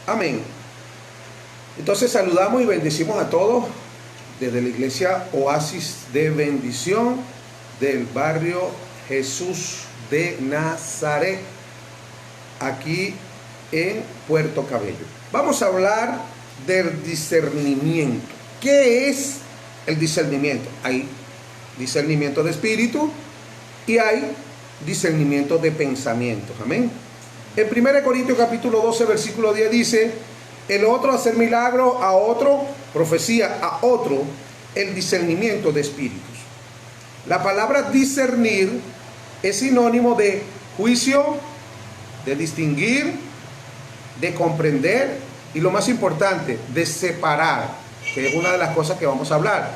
Amén. Entonces saludamos y bendecimos a todos desde la iglesia Oasis de Bendición del barrio Jesús de Nazaret, aquí en Puerto Cabello. Vamos a hablar del discernimiento. ¿Qué es el discernimiento? Hay discernimiento de espíritu y hay discernimiento de pensamientos. Amén. En 1 Corintios capítulo 12 versículo 10 dice: el otro hacer milagro, a otro profecía, a otro el discernimiento de espíritus. La palabra discernir es sinónimo de juicio, de distinguir, de comprender y, lo más importante, de separar, que es una de las cosas que vamos a hablar.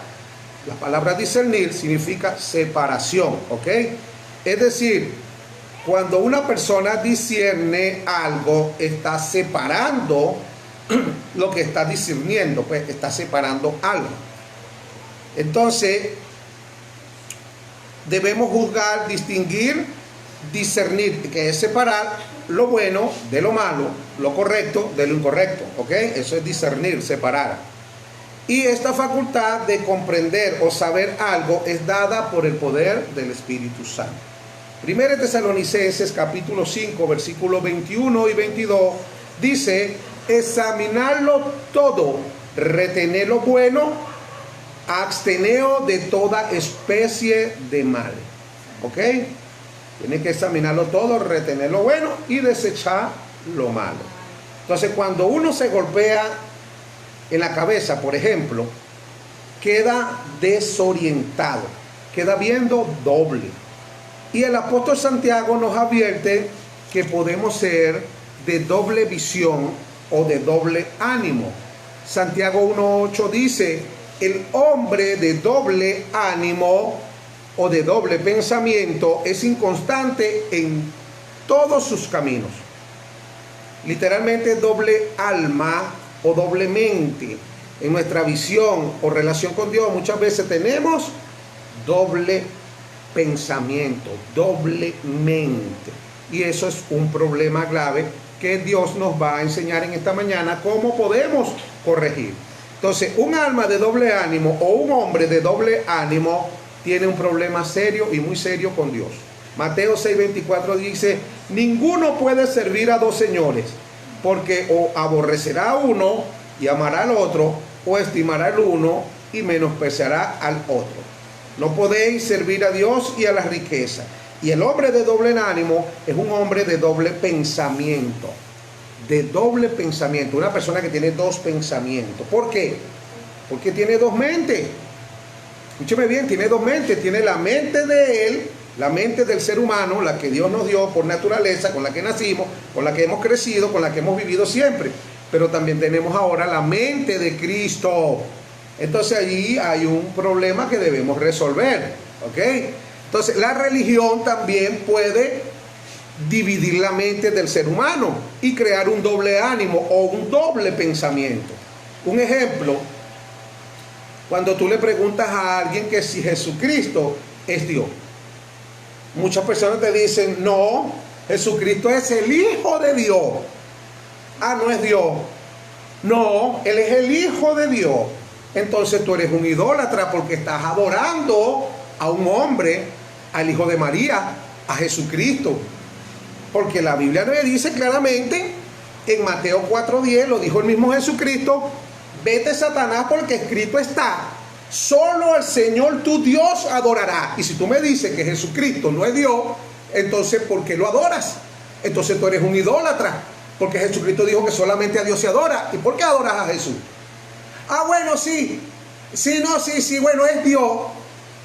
La palabra discernir significa separación, ¿ok? Es decir, cuando una persona discierne algo, está separando lo que está discerniendo, pues está separando algo. Entonces, debemos juzgar, distinguir, discernir, que es separar lo bueno de lo malo, lo correcto de lo incorrecto, ¿ok? Eso es discernir, separar. Y esta facultad de comprender o saber algo es dada por el poder del Espíritu Santo. 1 Tesalonicenses capítulo 5 versículos 21 y 22 dice: examinarlo todo, retener lo bueno, absteneos de toda especie de mal. ¿Ok? Tiene que examinarlo todo, retener lo bueno y desechar lo malo. Entonces, cuando uno se golpea en la cabeza, por ejemplo, queda desorientado, queda viendo doble. Y el apóstol Santiago nos advierte que podemos ser de doble visión o de doble ánimo. Santiago 1:8 dice: el hombre de doble ánimo o de doble pensamiento es inconstante en todos sus caminos. Literalmente doble alma o doble mente. En nuestra visión o relación con Dios muchas veces tenemos doble pensamiento, doble mente. Y eso es un problema grave que Dios nos va a enseñar en esta mañana cómo podemos corregir. Entonces, un alma de doble ánimo o un hombre de doble ánimo tiene un problema serio y muy serio con Dios. Mateo 6:24 dice: ninguno puede servir a dos señores, porque o aborrecerá a uno y amará al otro, o estimará al uno y menospreciará al otro. No podéis servir a Dios y a la riqueza. Y el hombre de doble ánimo es un hombre de doble pensamiento. De doble pensamiento. Una persona que tiene dos pensamientos. ¿Por qué? Porque tiene dos mentes. Escúcheme bien, tiene dos mentes. Tiene la mente de él, la mente del ser humano, la que Dios nos dio por naturaleza, con la que nacimos, con la que hemos crecido, con la que hemos vivido siempre. Pero también tenemos ahora la mente de Cristo. Entonces allí hay un problema que debemos resolver, ¿ok? Entonces la religión también puede dividir la mente del ser humano y crear un doble ánimo o un doble pensamiento. Un ejemplo, cuando tú le preguntas a alguien que si Jesucristo es Dios, muchas personas te dicen: no, Jesucristo es el Hijo de Dios. Ah, no es Dios. No, Él es el Hijo de Dios. Entonces tú eres un idólatra porque estás adorando a un hombre, al Hijo de María, a Jesucristo. Porque la Biblia nos dice claramente en Mateo 4:10, lo dijo el mismo Jesucristo: vete, Satanás, porque escrito está: solo al Señor tu Dios adorará. Y si tú me dices que Jesucristo no es Dios, entonces ¿por qué lo adoras? Entonces tú eres un idólatra, porque Jesucristo dijo que solamente a Dios se adora. ¿Y por qué adoras a Jesús? Ah, bueno, sí, bueno, es Dios.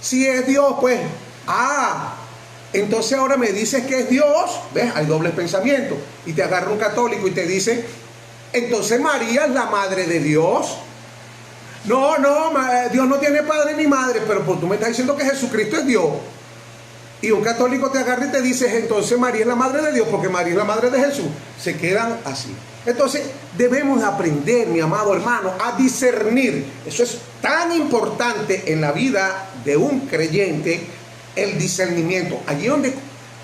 Si es Dios, pues, entonces ahora me dices que es Dios. ¿Ves? Hay doble pensamiento. Y te agarra un católico y te dice: entonces María es la madre de Dios. No, Dios no tiene padre ni madre, pero pues tú me estás diciendo que Jesucristo es Dios. Y un católico te agarra y te dice: entonces María es la madre de Dios, porque María es la madre de Jesús. Se quedan así. Entonces debemos aprender, mi amado hermano, a discernir. Eso es tan importante en la vida de un creyente, el discernimiento. Allí donde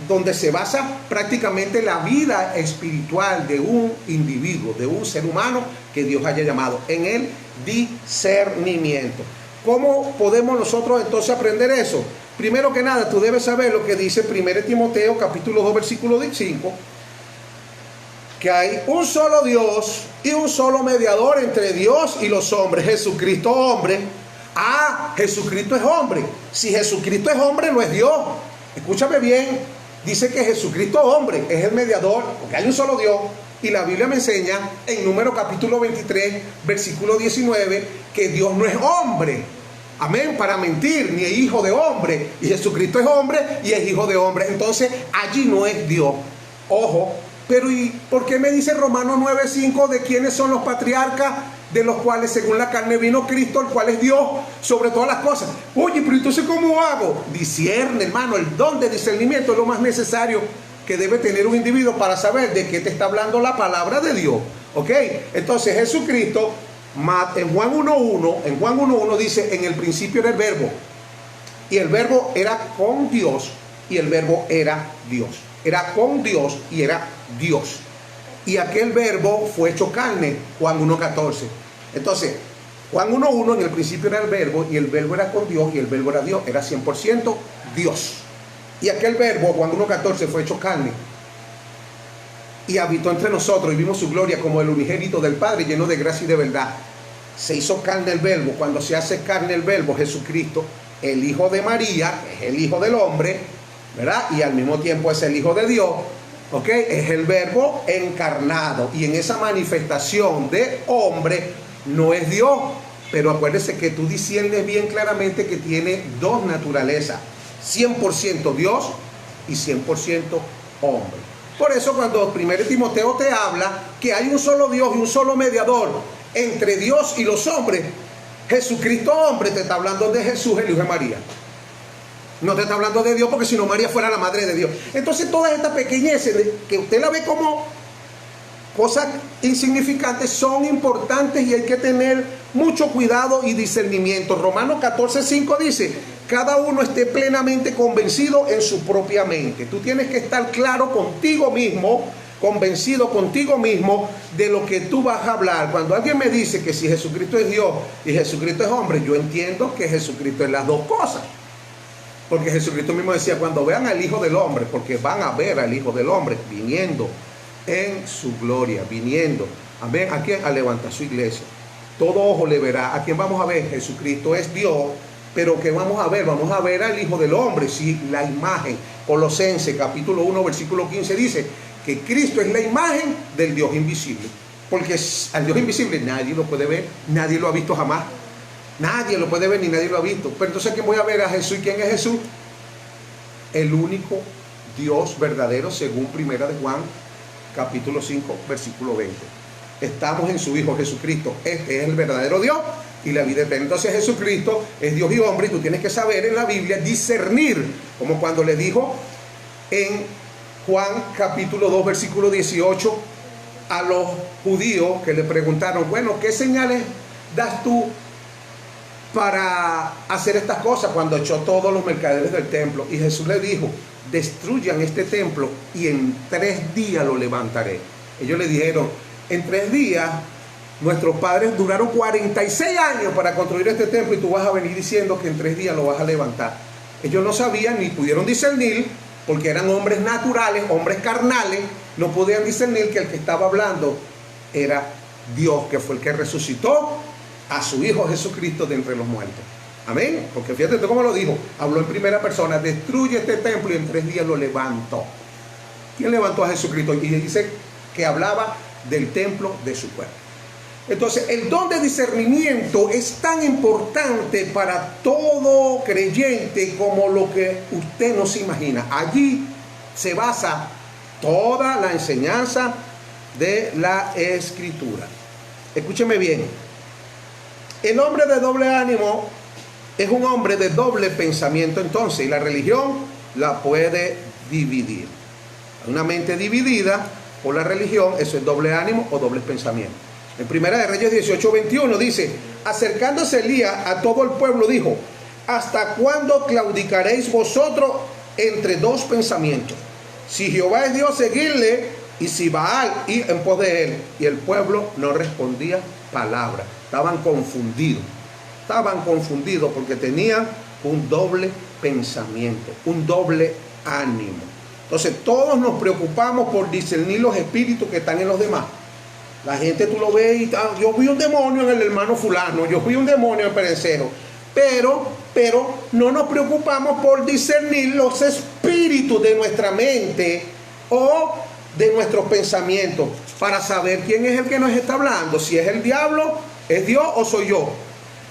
donde se basa prácticamente la vida espiritual de un individuo, de un ser humano que Dios haya llamado, en el discernimiento. ¿Cómo podemos nosotros entonces aprender eso? Primero que nada, tú debes saber lo que dice 1 Timoteo capítulo 2 versículo 5, que hay un solo Dios y un solo mediador entre Dios y los hombres, Jesucristo hombre. Jesucristo es hombre. Si Jesucristo es hombre, no es Dios. Escúchame bien, dice que Jesucristo hombre es el mediador, porque hay un solo Dios. Y la Biblia me enseña en Número capítulo 23 versículo 19 que Dios no es hombre, amén, para mentir, ni es hijo de hombre. Y Jesucristo es hombre y es hijo de hombre. Entonces allí no es Dios. Ojo. Pero ¿y por qué me dice Romanos 9:5 de quiénes son los patriarcas? De los cuales según la carne vino Cristo, el cual es Dios sobre todas las cosas. Oye, pero entonces ¿cómo hago? Discierne, hermano. El don de discernimiento es lo más necesario que debe tener un individuo para saber de qué te está hablando la palabra de Dios. ¿Ok? Entonces Jesucristo, en Juan 1:1 dice, en el principio era el verbo. Y el verbo era con Dios y el verbo era Dios. Era con Dios y era Dios. Y aquel verbo fue hecho carne, Juan 1:14. Entonces, Juan 1:1, en el principio era el verbo, y el verbo era con Dios, y el verbo era Dios, era 100% Dios. Y aquel verbo, Juan 1:14, fue hecho carne, y habitó entre nosotros, y vimos su gloria como el unigénito del Padre, lleno de gracia y de verdad. Se hizo carne el verbo. Cuando se hace carne el verbo, Jesucristo, el Hijo de María, es el Hijo del hombre, ¿verdad? Y al mismo tiempo es el Hijo de Dios. ¿Ok? Es el verbo encarnado. Y en esa manifestación de hombre no es Dios. Pero acuérdese que tú disiernes bien claramente que tiene dos naturalezas. 100% Dios y 100% hombre. Por eso cuando 1 Timoteo te habla que hay un solo Dios y un solo mediador entre Dios y los hombres, Jesucristo hombre, te está hablando de Jesús, el Hijo de María. No te está hablando de Dios, porque si no María fuera la madre de Dios. Entonces todas estas pequeñeces que usted la ve como cosas insignificantes son importantes y hay que tener mucho cuidado y discernimiento. Romanos 14:5 dice, cada uno esté plenamente convencido en su propia mente. Tú tienes que estar claro contigo mismo, convencido contigo mismo de lo que tú vas a hablar. Cuando alguien me dice que si Jesucristo es Dios y Jesucristo es hombre, yo entiendo que Jesucristo es las dos cosas. Porque Jesucristo mismo decía, cuando vean al Hijo del Hombre, porque van a ver al Hijo del Hombre viniendo en su gloria, viniendo, amén, ¿a quién? A levantar su iglesia. Todo ojo le verá. ¿A quién vamos a ver? Jesucristo es Dios, pero ¿qué vamos a ver? Vamos a ver al Hijo del Hombre, sí, la imagen. Colosenses capítulo 1 versículo 15 dice que Cristo es la imagen del Dios invisible. Porque al Dios invisible nadie lo puede ver, nadie lo ha visto jamás. Nadie lo puede ver ni nadie lo ha visto. Pero entonces, ¿quién voy a ver a Jesús? ¿Y quién es Jesús? El único Dios verdadero, según Primera de Juan, capítulo 5, versículo 20. Estamos en su Hijo Jesucristo. Este es el verdadero Dios y la vida eterna. Entonces Jesucristo es Dios y hombre, y tú tienes que saber en la Biblia discernir, como cuando le dijo en Juan capítulo 2, versículo 18 a los judíos que le preguntaron, bueno, ¿qué señales das tú para hacer estas cosas? Cuando echó todos los mercaderes del templo. Y Jesús le dijo, destruyan este templo y en 3 días lo levantaré. Ellos le dijeron, en 3 días nuestros padres duraron 46 años para construir este templo y tú vas a venir diciendo que en 3 días lo vas a levantar. Ellos no sabían ni pudieron discernir, porque eran hombres naturales, hombres carnales, no podían discernir que el que estaba hablando era Dios, que fue el que resucitó a su Hijo Jesucristo de entre los muertos. Amén. Porque fíjate tú cómo lo dijo. Habló en primera persona. Destruye este templo y en 3 días lo levantó. ¿Quién levantó a Jesucristo? Y dice que hablaba del templo de su cuerpo. Entonces, el don de discernimiento es tan importante para todo creyente como lo que usted no se imagina. Allí se basa toda la enseñanza de la Escritura. Escúcheme bien. El hombre de doble ánimo es un hombre de doble pensamiento, entonces, y la religión la puede dividir. Una mente dividida por la religión, eso es doble ánimo o doble pensamiento. En Primera de Reyes 18:21 dice, acercándose Elías a todo el pueblo, dijo, ¿hasta cuándo claudicaréis vosotros entre dos pensamientos? Si Jehová es Dios, seguirle, y si Baal, ir en pos de él. Y el pueblo no respondía palabra. Estaban confundidos porque tenían un doble pensamiento, un doble ánimo. Entonces todos nos preocupamos por discernir los espíritus que están en los demás. La gente tú lo ves y yo vi un demonio en el hermano fulano, yo vi un demonio en el perecero. Pero no nos preocupamos por discernir los espíritus de nuestra mente o de nuestros pensamientos para saber quién es el que nos está hablando, si es el diablo, es Dios o soy yo.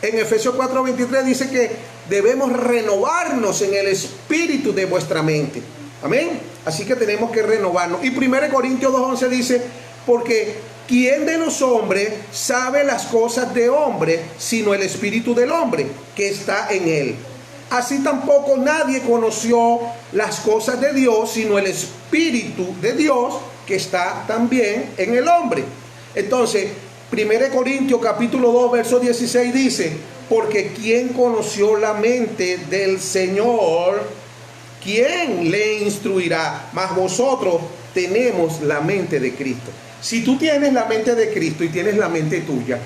En Efesios 4:23 dice que debemos renovarnos en el espíritu de vuestra mente. Amén. Así que tenemos que renovarnos. Y 1 Corintios 2:11 dice, porque ¿quién de los hombres sabe las cosas de hombre, sino el espíritu del hombre que está en él? Así tampoco nadie conoció las cosas de Dios, sino el espíritu de Dios que está también en el hombre. Entonces, 1 Corintios capítulo 2, verso 16 dice, porque ¿quién conoció la mente del Señor? ¿Quién le instruirá? Mas vosotros tenemos la mente de Cristo. Si tú tienes la mente de Cristo y tienes la mente tuya,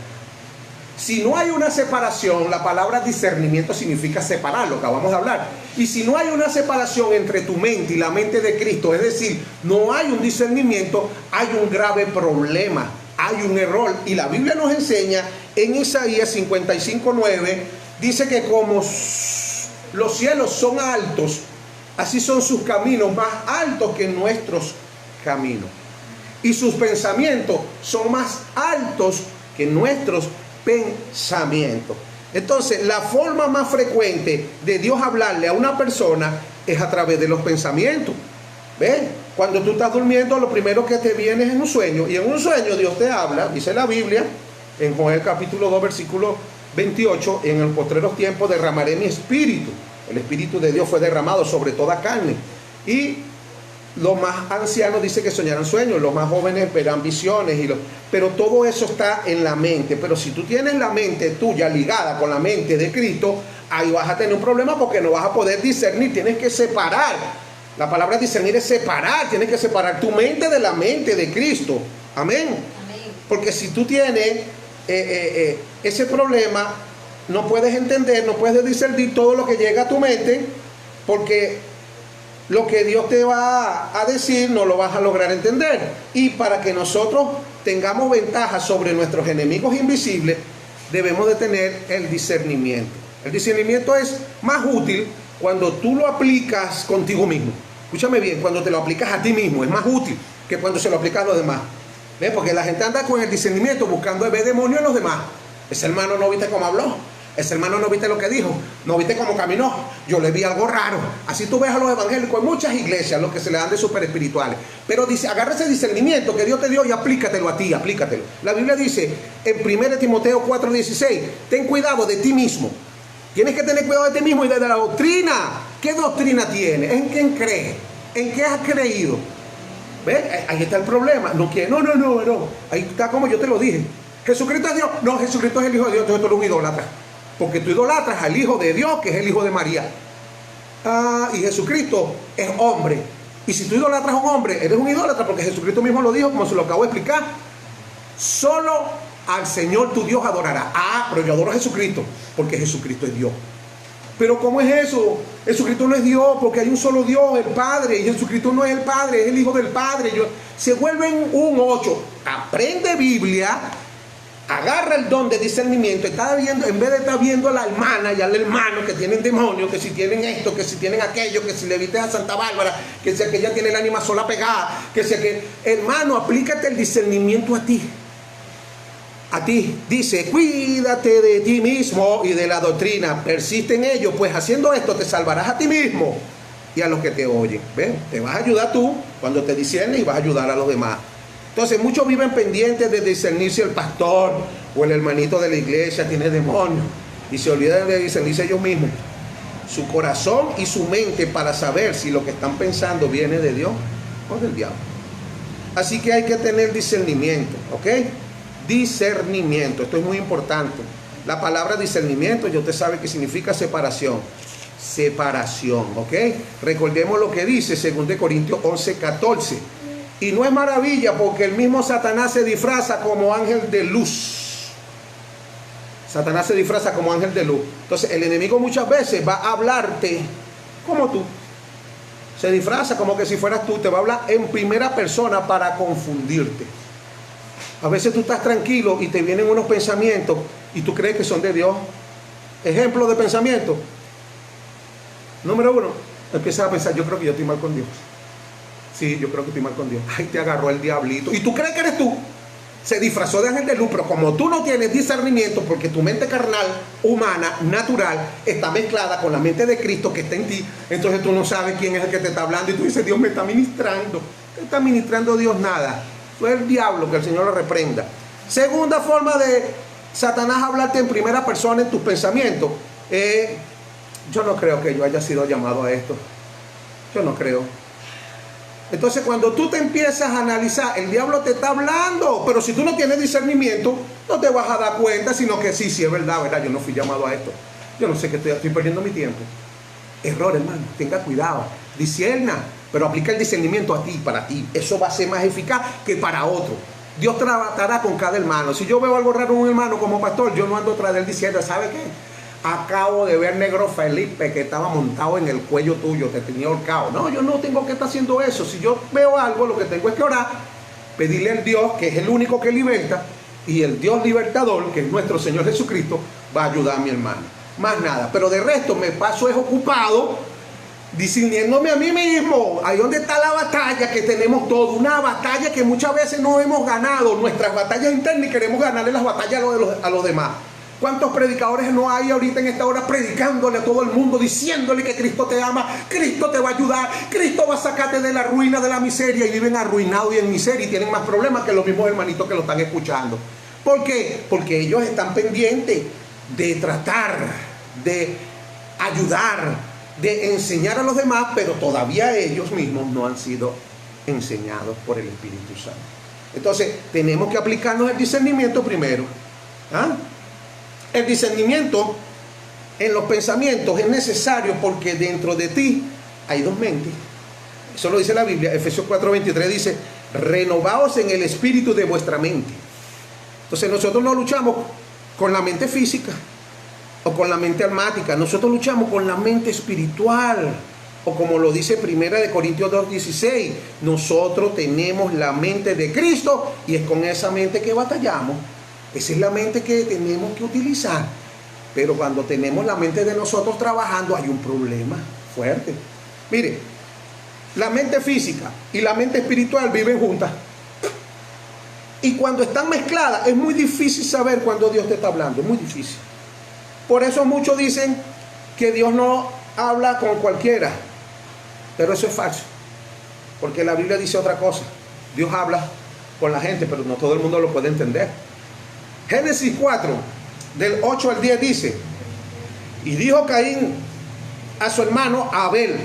si no hay una separación, la palabra discernimiento significa separar, lo que acabamos de hablar. Y si no hay una separación entre tu mente y la mente de Cristo, es decir, no hay un discernimiento, hay un grave problema, hay un error. Y la Biblia nos enseña en Isaías 55:9, dice que como los cielos son altos, así son sus caminos, más altos que nuestros caminos. Y sus pensamientos son más altos que nuestros pensamientos. Entonces, la forma más frecuente de Dios hablarle a una persona es a través de los pensamientos. ¿Ves? Cuando tú estás durmiendo, lo primero que te viene es en un sueño. Y en un sueño Dios te habla, dice la Biblia, en Joel capítulo 2, versículo 28, en el postreros tiempos derramaré mi espíritu. El espíritu de Dios fue derramado sobre toda carne. Y los más ancianos dicen que soñarán sueños, los más jóvenes verán visiones, pero todo eso está en la mente. Pero si tú tienes la mente tuya ligada con la mente de Cristo, ahí vas a tener un problema porque no vas a poder discernir, tienes que separar. La palabra discernir es separar, tienes que separar tu mente de la mente de Cristo. Amén. Amén. Porque si tú tienes ese problema, no puedes entender, no puedes discernir todo lo que llega a tu mente, porque lo que Dios te va a decir no lo vas a lograr entender. Y para que nosotros tengamos ventaja sobre nuestros enemigos invisibles, debemos de tener el discernimiento. El discernimiento es más útil cuando tú lo aplicas contigo mismo. Escúchame bien, cuando te lo aplicas a ti mismo es más útil que cuando se lo aplicas a los demás. ¿Ves? Porque la gente anda con el discernimiento buscando ver demonios en los demás. Ese hermano no viste cómo habló. Ese hermano no viste lo que dijo, no viste cómo caminó, yo le vi algo raro. Así tú ves a los evangélicos en muchas iglesias, los que se le dan de súper espirituales. Pero dice, agarra ese discernimiento que Dios te dio y aplícatelo a ti, aplícatelo. La Biblia dice en 1 Timoteo 4:16, ten cuidado de ti mismo. Tienes que tener cuidado de ti mismo y de la doctrina. ¿Qué doctrina tienes? ¿En quién crees? ¿En qué has creído? ¿Ves? Ahí está el problema. No. Ahí está como yo te lo dije. ¿Jesucristo es Dios? No, Jesucristo es el Hijo de Dios, entonces tú eres un idólatra. Porque tú idolatras al Hijo de Dios, que es el Hijo de María. Y Jesucristo es hombre. Y si tú idolatras a un hombre, eres un idólatra, porque Jesucristo mismo lo dijo, como se lo acabo de explicar. Solo al Señor tu Dios adorará. Pero yo adoro a Jesucristo, porque Jesucristo es Dios. Pero ¿cómo es eso? Jesucristo no es Dios, porque hay un solo Dios, el Padre. Y Jesucristo no es el Padre, es el Hijo del Padre. Se vuelven un 8. Aprende Biblia. Agarra el don de discernimiento, está viendo, en vez de estar viendo a la hermana y al hermano que tienen demonios, que si tienen esto, que si tienen aquello, que si le viste a Santa Bárbara, que si aquella tiene el ánima sola pegada, que si aquel... Hermano, aplícate el discernimiento a ti. A ti, dice, cuídate de ti mismo y de la doctrina, persiste en ello, pues haciendo esto te salvarás a ti mismo y a los que te oyen. ¿Ves? Te vas a ayudar tú cuando te discernes y vas a ayudar a los demás. Entonces muchos viven pendientes de discernir si el pastor o el hermanito de la iglesia tiene demonios y se olvidan de discernirse ellos mismos, su corazón y su mente, para saber si lo que están pensando viene de Dios o del diablo. Así que hay que tener discernimiento, ¿ok? Discernimiento, esto es muy importante. La palabra discernimiento, ya usted sabe que significa separación. separación, ¿ok? Recordemos lo que dice 2 Corintios 11:14. Y no es maravilla porque el mismo Satanás se disfraza como ángel de luz. Satanás se disfraza como ángel de luz. Entonces el enemigo muchas veces va a hablarte como tú. Se disfraza como que si fueras tú. Te va a hablar en primera persona para confundirte. A veces tú estás tranquilo y te vienen unos pensamientos y tú crees que son de Dios. Ejemplo de pensamiento. Número 1, empiezas a pensar, yo creo que yo estoy mal con Dios. Sí, yo creo que estoy mal con Dios. Ay, te agarró el diablito. Y tú crees que eres tú. Se disfrazó de ángel de luz, pero como tú no tienes discernimiento, porque tu mente carnal, humana, natural, está mezclada con la mente de Cristo que está en ti, entonces tú no sabes quién es el que te está hablando y tú dices, Dios me está ministrando. ¿Qué está ministrando Dios? Nada. Fue el diablo, que el Señor lo reprenda. Segunda forma de Satanás hablarte en primera persona en tus pensamientos. Yo no creo que yo haya sido llamado a esto. Yo no creo. Entonces cuando tú te empiezas a analizar, el diablo te está hablando, pero si tú no tienes discernimiento, no te vas a dar cuenta, sino que sí, es verdad, yo no fui llamado a esto. Yo no sé qué estoy perdiendo mi tiempo. Error, hermano, tenga cuidado, discierna, pero aplica el discernimiento a ti, para ti. Eso va a ser más eficaz que para otro. Dios tratará con cada hermano. Si yo veo algo raro en un hermano como pastor, yo no ando tras de él diciendo, ¿sabe qué? Acabo de ver negro Felipe que estaba montado en el cuello tuyo, te tenía ahorcado. No, yo no tengo que estar haciendo eso. Si yo veo algo, lo que tengo es que orar, pedirle al Dios, que es el único que liberta, y el Dios libertador, que es nuestro Señor Jesucristo, va a ayudar a mi hermano. Más nada. Pero de resto me paso es ocupado discerniéndome a mí mismo. Ahí donde está la batalla que tenemos todos. Una batalla que muchas veces no hemos ganado. Nuestras batallas internas, y queremos ganarle las batallas a los demás. ¿Cuántos predicadores no hay ahorita en esta hora predicándole a todo el mundo, diciéndole que Cristo te ama, Cristo te va a ayudar, Cristo va a sacarte de la ruina, de la miseria, y viven arruinados y en miseria y tienen más problemas que los mismos hermanitos que lo están escuchando? ¿Por qué? Porque ellos están pendientes de tratar, de ayudar, de enseñar a los demás, pero todavía ellos mismos no han sido enseñados por el Espíritu Santo. Entonces tenemos que aplicarnos el discernimiento primero. El discernimiento en los pensamientos es necesario porque dentro de ti hay dos mentes. Eso lo dice la Biblia. Efesios 4:23 dice, renovaos en el espíritu de vuestra mente. Entonces nosotros no luchamos con la mente física o con la mente almática. Nosotros luchamos con la mente espiritual. O como lo dice 1 Corintios 2:16, nosotros tenemos la mente de Cristo y es con esa mente que batallamos. Esa es la mente que tenemos que utilizar. Pero cuando tenemos la mente de nosotros trabajando, hay un problema fuerte. Mire, la mente física y la mente espiritual viven juntas. Y cuando están mezcladas, es muy difícil saber cuando Dios te está hablando. Es muy difícil. Por eso muchos dicen que Dios no habla con cualquiera. Pero eso es falso. Porque la Biblia dice otra cosa. Dios habla con la gente, pero no todo el mundo lo puede entender. Génesis 4, del 8 al 10 dice, y dijo Caín a su hermano Abel,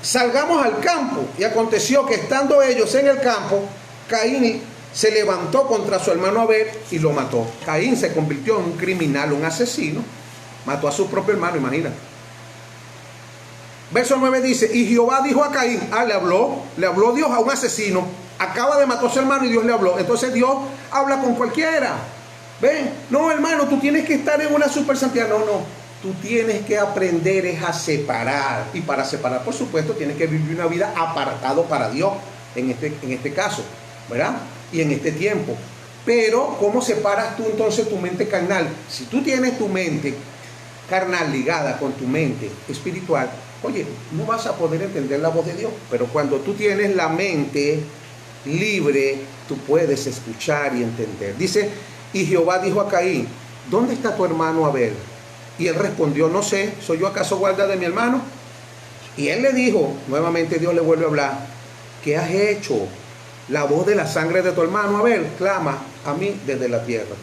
salgamos al campo. Y aconteció que estando ellos en el campo, Caín se levantó contra su hermano Abel y lo mató. Caín se convirtió en un criminal, un asesino. Mató a su propio hermano, imagínate. Verso 9 dice, y Jehová dijo a Caín, le habló Dios a un asesino, acaba de matar a su hermano y Dios le habló. Entonces Dios habla con cualquiera. ¿Ven? No, hermano, tú tienes que estar en una super santidad. No, tú tienes que aprender es a separar. Y para separar, por supuesto, tienes que vivir una vida apartado para Dios, en este caso, ¿verdad? Y en este tiempo. Pero, ¿cómo separas tú entonces tu mente carnal? Si tú tienes tu mente carnal ligada con tu mente espiritual, oye, no vas a poder entender la voz de Dios. Pero cuando tú tienes la mente libre, tú puedes escuchar y entender. Dice, y Jehová dijo a Caín, ¿dónde está tu hermano Abel? Y él respondió, no sé, ¿soy yo acaso guarda de mi hermano? Y él le dijo, nuevamente Dios le vuelve a hablar, ¿qué has hecho? La voz de la sangre de tu hermano Abel clama a mí desde la tierra.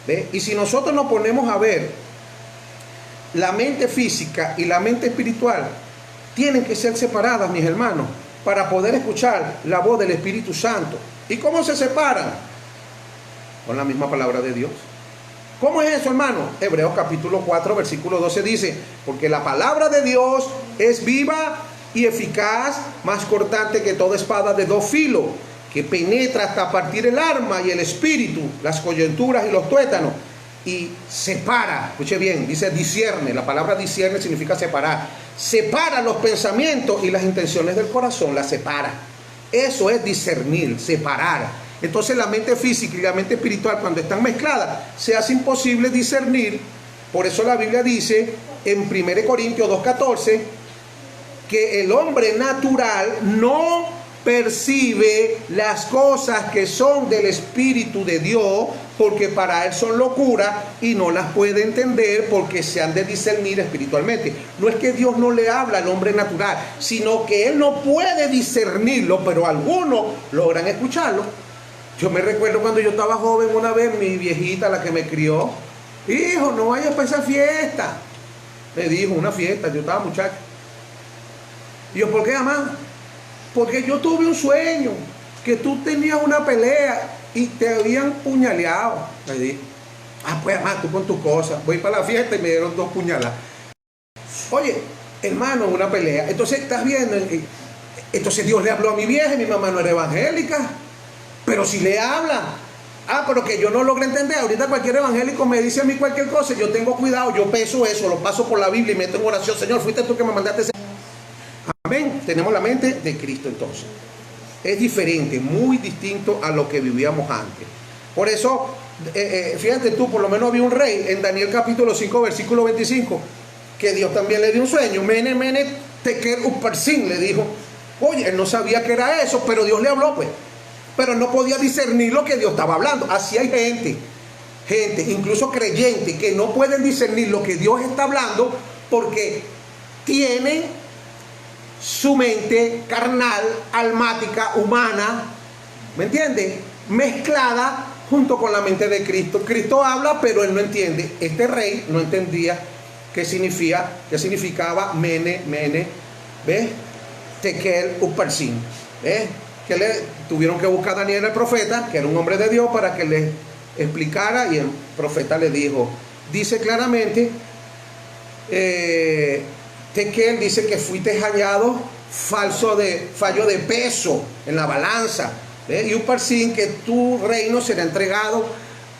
¿Ve? Y si nosotros nos ponemos a ver, la mente física y la mente espiritual tienen que ser separadas, mis hermanos, para poder escuchar la voz del Espíritu Santo. ¿Y cómo se separan? Con la misma palabra de Dios. ¿Cómo es eso, hermano? Hebreos capítulo 4, versículo 12 dice, porque la palabra de Dios es viva y eficaz, más cortante que toda espada de dos filos, que penetra hasta partir el alma y el espíritu, las coyunturas y los tuétanos, y separa, escuche bien, dice discierne, la palabra discierne significa separar, separa los pensamientos y las intenciones del corazón, las separa. Eso es discernir, separar. Entonces la mente física y la mente espiritual, cuando están mezcladas, se hace imposible discernir. Por eso la Biblia dice en 1 Corintios 2:14 que el hombre natural no percibe las cosas que son del Espíritu de Dios, porque para él son locura y no las puede entender porque se han de discernir espiritualmente. No es que Dios no le habla al hombre natural, sino que él no puede discernirlo, pero algunos logran escucharlo. Yo me recuerdo cuando yo estaba joven, una vez mi viejita, la que me crió, hijo, no vayas para esa fiesta. Me dijo, una fiesta, yo estaba muchacho. Y yo, ¿por qué, mamá? Porque yo tuve un sueño, que tú tenías una pelea y te habían puñaleado. Me dije, pues mamá, tú con tus cosas. Voy para la fiesta y me dieron 2 puñaladas. Oye, hermano, una pelea. Entonces, ¿estás viendo? Entonces Dios le habló a mi vieja y mi mamá no era evangélica. Pero si le habla. Pero que yo no logro entender. Ahorita cualquier evangélico me dice a mí cualquier cosa. Yo tengo cuidado, yo peso eso, lo paso por la Biblia y meto en oración. Señor, fuiste tú que me mandaste ese. Amén. Tenemos la mente de Cristo entonces. Es diferente, muy distinto a lo que vivíamos antes. Por eso, fíjate tú, por lo menos había un rey en Daniel capítulo 5, versículo 25, que Dios también le dio un sueño. Mene, mene, tekel uparsin, le dijo. Oye, él no sabía que era eso, pero Dios le habló, pues. Pero no podía discernir lo que Dios estaba hablando. Así hay gente, incluso creyentes, que no pueden discernir lo que Dios está hablando porque tienen su mente carnal, almática, humana, ¿me entiendes? Mezclada junto con la mente de Cristo. Cristo habla, pero él no entiende. Este rey no entendía qué significaba mene, ¿ves? Tekel uparsin, ¿ves? Que le tuvieron que buscar a Daniel el profeta, que era un hombre de Dios, para que le explicara, y el profeta le dijo, dice claramente, Tekel dice que fuiste hallado fallo de peso en la balanza, y uparsin, que tu reino será entregado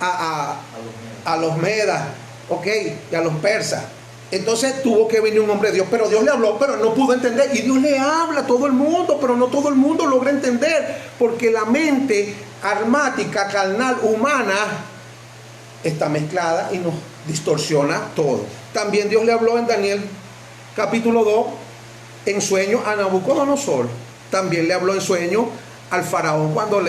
a los medas, ok, y a los persas. Entonces tuvo que venir un hombre de Dios, pero Dios le habló, pero no pudo entender. Y Dios le habla a todo el mundo, pero no todo el mundo logra entender, porque la mente almática, carnal, humana, está mezclada y nos distorsiona todo. También Dios le habló en Daniel capítulo 2, en sueño a Nabucodonosor. También le habló en sueño al faraón cuando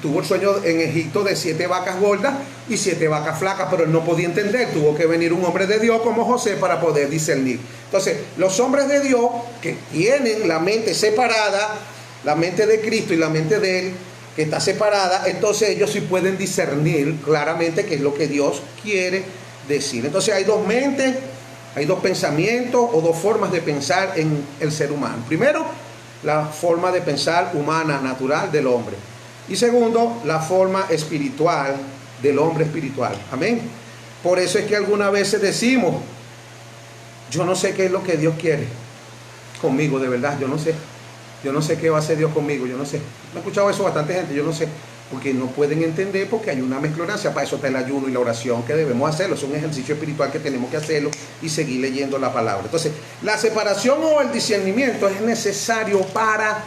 tuvo el sueño en Egipto de 7 vacas gordas y 7 vacas flacas, pero él no podía entender. Tuvo que venir un hombre de Dios como José para poder discernir. Entonces, los hombres de Dios que tienen la mente separada, la mente de Cristo y la mente de él que está separada, entonces ellos sí pueden discernir claramente qué es lo que Dios quiere decir. Entonces hay 2 mentes, hay 2 pensamientos o 2 formas de pensar en el ser humano. Primero, la forma de pensar humana, natural del hombre. Y segundo, la forma espiritual del hombre espiritual. Amén. Por eso es que algunas veces decimos, yo no sé qué es lo que Dios quiere conmigo, de verdad, yo no sé. Yo no sé qué va a hacer Dios conmigo, yo no sé. Me he escuchado eso bastante gente, yo no sé. Porque no pueden entender, porque hay una mezclonancia. Para eso está el ayuno y la oración que debemos hacerlo. Es un ejercicio espiritual que tenemos que hacerlo y seguir leyendo la palabra. Entonces, la separación o el discernimiento es necesario para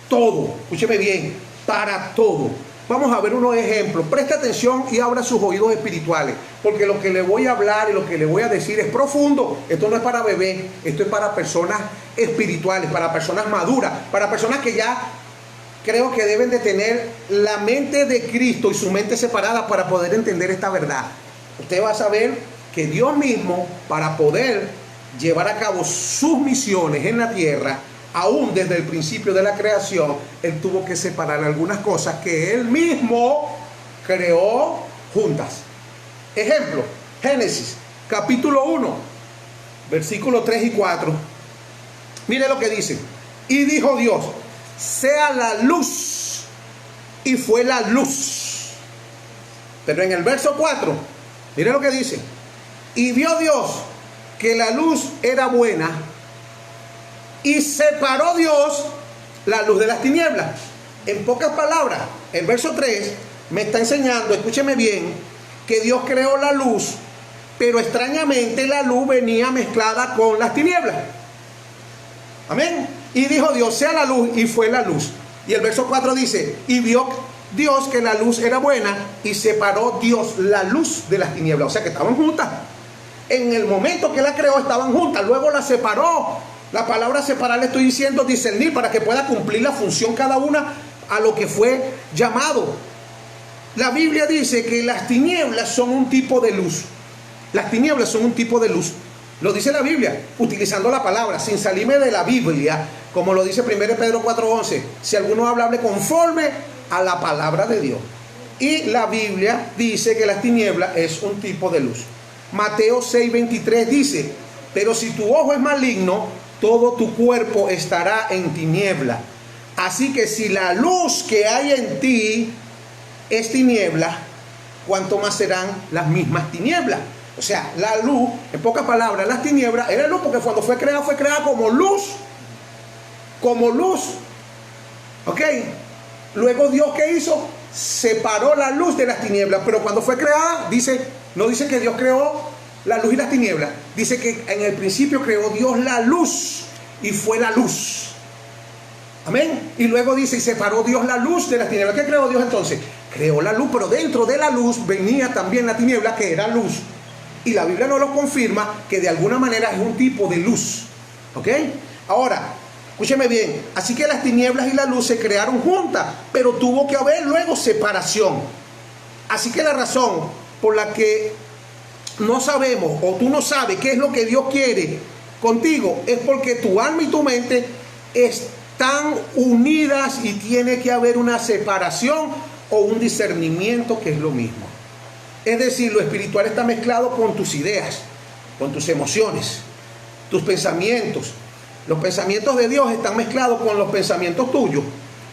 todo. Escúcheme bien, para todo. Vamos a ver unos ejemplos. Preste atención y abra sus oídos espirituales, porque lo que le voy a hablar y lo que le voy a decir es profundo. Esto no es para bebés, esto es para personas espirituales, para personas maduras, para personas que ya creo que deben de tener la mente de Cristo y su mente separada para poder entender esta verdad. Usted va a saber que Dios mismo, para poder llevar a cabo sus misiones en la tierra, aún desde el principio de la creación, Él tuvo que separar algunas cosas que Él mismo creó juntas. Ejemplo, Génesis, capítulo 1, versículos 3 y 4. Mire lo que dice. Y dijo Dios, sea la luz, y fue la luz. Pero en el verso 4 Mire lo que dice. Y vio Dios que la luz era buena y separó Dios la luz de las tinieblas. En pocas palabras, el verso 3 me está enseñando, escúcheme bien, que Dios creó la luz, pero extrañamente la luz venía mezclada con las tinieblas. Amén. Y dijo Dios, sea la luz, y fue la luz. Y el verso 4 dice, y vio Dios que la luz era buena y separó Dios la luz de las tinieblas. O sea que estaban juntas. En el momento que la creó estaban juntas, luego la separó. La palabra separar le estoy diciendo discernir, para que pueda cumplir la función cada una a lo que fue llamado. La Biblia dice que las tinieblas son un tipo de luz. Las tinieblas son un tipo de luz. Lo dice la Biblia, utilizando la palabra, sin salirme de la Biblia, como lo dice 1 Pedro 4:11. Si alguno habla, hable conforme a la palabra de Dios. Y la Biblia dice que las tinieblas es un tipo de luz. Mateo 6:23 dice, pero si tu ojo es maligno, todo tu cuerpo estará en tiniebla. Así que si la luz que hay en ti es tiniebla, ¿cuánto más serán las mismas tinieblas? O sea, la luz, en pocas palabras, las tinieblas era luz, porque cuando fue creada como luz. Como luz. ¿Ok? Luego Dios, ¿qué hizo? Separó la luz de las tinieblas. Pero cuando fue creada, no dice que Dios creó la luz y las tinieblas. Dice que en el principio creó Dios la luz y fue la luz. Amén. Y luego dice, y separó Dios la luz de las tinieblas. ¿Qué creó Dios entonces? Creó la luz, pero dentro de la luz venía también la tiniebla, que era luz. Y la Biblia nos lo confirma, que de alguna manera es un tipo de luz. ¿Ok? Ahora, escúcheme bien. Así que las tinieblas y la luz se crearon juntas, pero tuvo que haber luego separación. Así que la razón por la que no sabemos, o tú no sabes qué es lo que Dios quiere contigo, es porque tu alma y tu mente están unidas y tiene que haber una separación o un discernimiento, que es lo mismo. Es decir, lo espiritual está mezclado con tus ideas, con tus emociones, tus pensamientos. Los pensamientos de Dios están mezclados con los pensamientos tuyos.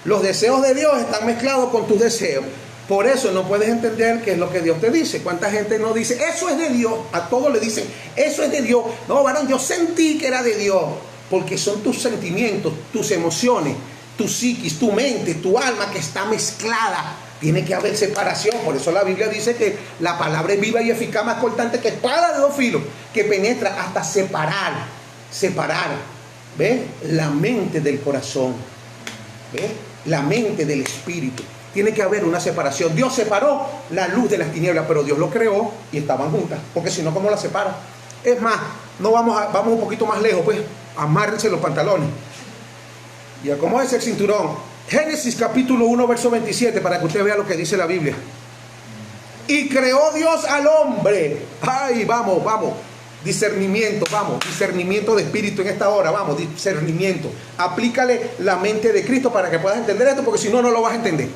Los deseos de Dios están mezclados con tus deseos. Por eso no puedes entender qué es lo que Dios te dice. ¿Cuánta gente no dice, eso es de Dios? A todos le dicen, eso es de Dios. No, varón, yo sentí que era de Dios. Porque son tus sentimientos, tus emociones, tu psiquis, tu mente, tu alma que está mezclada. Tiene que haber separación. Por eso la Biblia dice que la palabra es viva y eficaz, más cortante que espada de dos filos, que penetra hasta separar, ¿ves? La mente del corazón, ¿ves? La mente del espíritu. Tiene que haber una separación. Dios separó la luz de las tinieblas, pero Dios lo creó y estaban juntas, porque si no, ¿cómo la separa? Es más, vamos un poquito más lejos, pues, amárrense los pantalones y acomódense el cinturón. Génesis capítulo 1 verso 27, para que usted vea lo que dice la Biblia. Y creó Dios al hombre. Ay, vamos, discernimiento, discernimiento de espíritu en esta hora, discernimiento. Aplícale la mente de Cristo para que puedas entender esto, porque si no, no lo vas a entender.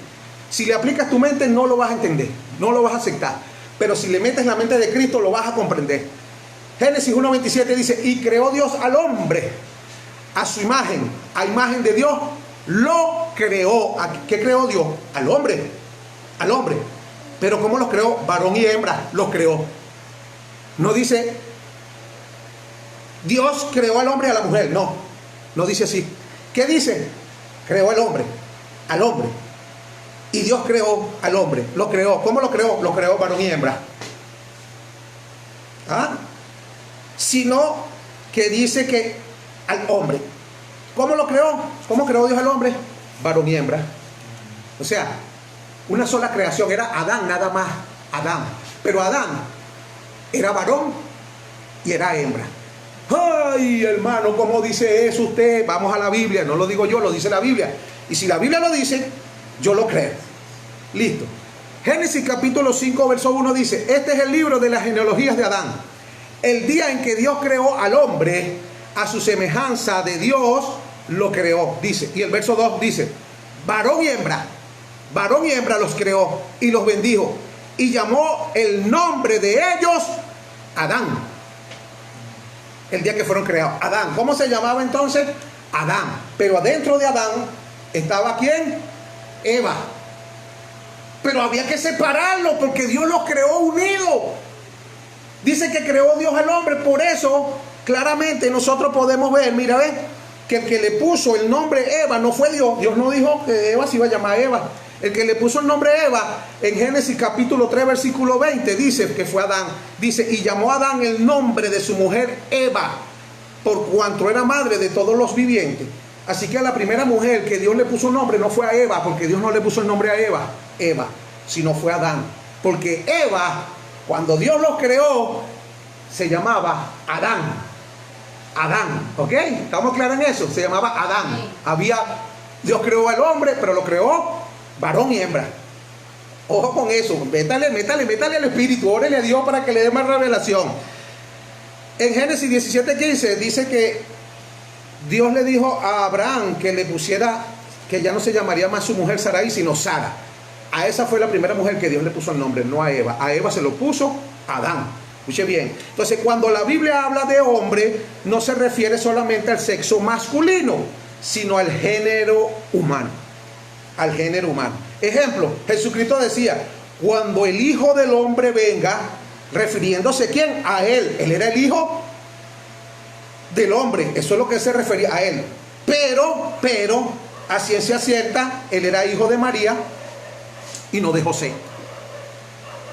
Si le aplicas tu mente, no lo vas a entender, no lo vas a aceptar. Pero si le metes la mente de Cristo, lo vas a comprender. Génesis 1:27 dice, y creó Dios al hombre a su imagen, a imagen de Dios lo creó. ¿Qué creó Dios? Al hombre. Pero ¿cómo los creó? Varón y hembra los creó. No dice Dios creó al hombre y a la mujer. No dice así. ¿Qué dice? Creó al hombre. Y Dios creó al hombre. Lo creó. ¿Cómo lo creó? Lo creó varón y hembra. Sino que dice que al hombre. ¿Cómo lo creó? ¿Cómo creó Dios al hombre? Varón y hembra. O sea, una sola creación. Era Adán nada más. Adán. Pero Adán era varón y era hembra. Ay, hermano, ¿cómo dice eso usted? Vamos a la Biblia. No lo digo yo, lo dice la Biblia. Y si la Biblia lo dice, yo lo creo. Listo. Génesis capítulo 5 verso 1 dice, este es el libro de las genealogías de Adán. El día en que Dios creó al hombre, a su semejanza de Dios lo creó, dice. Y el verso 2 dice, varón y hembra los creó y los bendijo. Y llamó el nombre de ellos Adán. El día que fueron creados. Adán. ¿Cómo se llamaba entonces? Adán. Pero adentro de Adán estaba ¿quién? Eva. Pero había que separarlo porque Dios los creó unidos. Dice que creó Dios al hombre. Por eso, claramente nosotros podemos ver, mira, ven, que el que le puso el nombre Eva no fue Dios. Dios no dijo que Eva se iba a llamar Eva. El que le puso el nombre Eva, en Génesis capítulo 3, versículo 20, dice que fue Adán. Dice, y llamó a Adán el nombre de su mujer Eva, por cuanto era madre de todos los vivientes. Así que a la primera mujer que Dios le puso nombre no fue a Eva, porque Dios no le puso el nombre a Eva, sino fue a Adán. Porque Eva, cuando Dios los creó, se llamaba Adán. Adán, ¿ok? ¿Estamos claros en eso? Se llamaba Adán. Dios creó al hombre, pero lo creó varón y hembra. Ojo con eso, métale al Espíritu, órale a Dios para que le dé más revelación. En Génesis 17:15 dice que Dios le dijo a Abraham que le pusiera, que ya no se llamaría más su mujer Sarai, sino Sara. A esa fue la primera mujer que Dios le puso el nombre, no a Eva. A Eva se lo puso Adán. Escuche bien. Entonces, cuando la Biblia habla de hombre, no se refiere solamente al sexo masculino, sino al género humano. Al género humano. Ejemplo, Jesucristo decía, cuando el Hijo del Hombre venga, refiriéndose ¿quién? A él. Él era el Hijo del Hombre. Eso es lo que se refería a él. Pero, a ciencia cierta, él era hijo de María y no de José.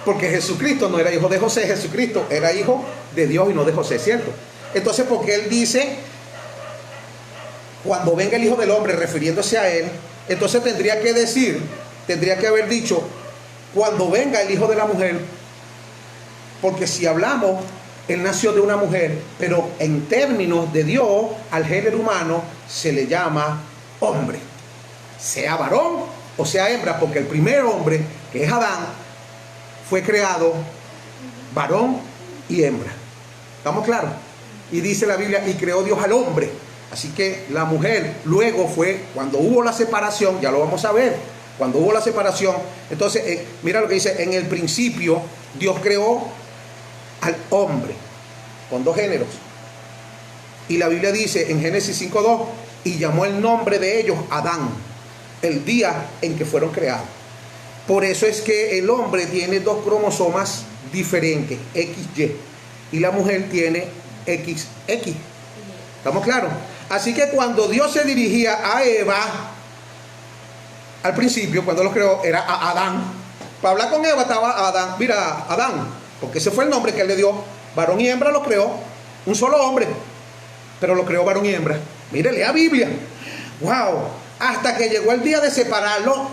Porque Jesucristo no era hijo de José, Jesucristo era hijo de Dios y no de José, ¿cierto? Entonces, porque él dice, cuando venga el Hijo del Hombre, refiriéndose a él, entonces tendría que haber dicho, cuando venga el Hijo de la mujer, porque si hablamos, él nació de una mujer, pero en términos de Dios, al género humano se le llama hombre, sea varón o sea hembra, porque el primer hombre, que es Adán, fue creado varón y hembra. ¿Estamos claros? Y dice la Biblia, y creó Dios al hombre. Así que la mujer luego fue, cuando hubo la separación, ya lo vamos a ver, cuando hubo la separación, entonces, mira lo que dice, en el principio Dios creó al hombre, con dos géneros. Y la Biblia dice en Génesis 5:2, y llamó el nombre de ellos Adán, el día en que fueron creados. Por eso es que el hombre tiene dos cromosomas diferentes, XY, y la mujer tiene XX. ¿Estamos claros? Así que cuando Dios se dirigía a Eva, al principio, cuando lo creó, era a Adán. Para hablar con Eva estaba Adán. Mira, Adán, porque ese fue el nombre que él le dio. Varón y hembra lo creó. Un solo hombre, pero lo creó varón y hembra. Mire, lea Biblia. ¡Wow! Hasta que llegó el día de separarlo,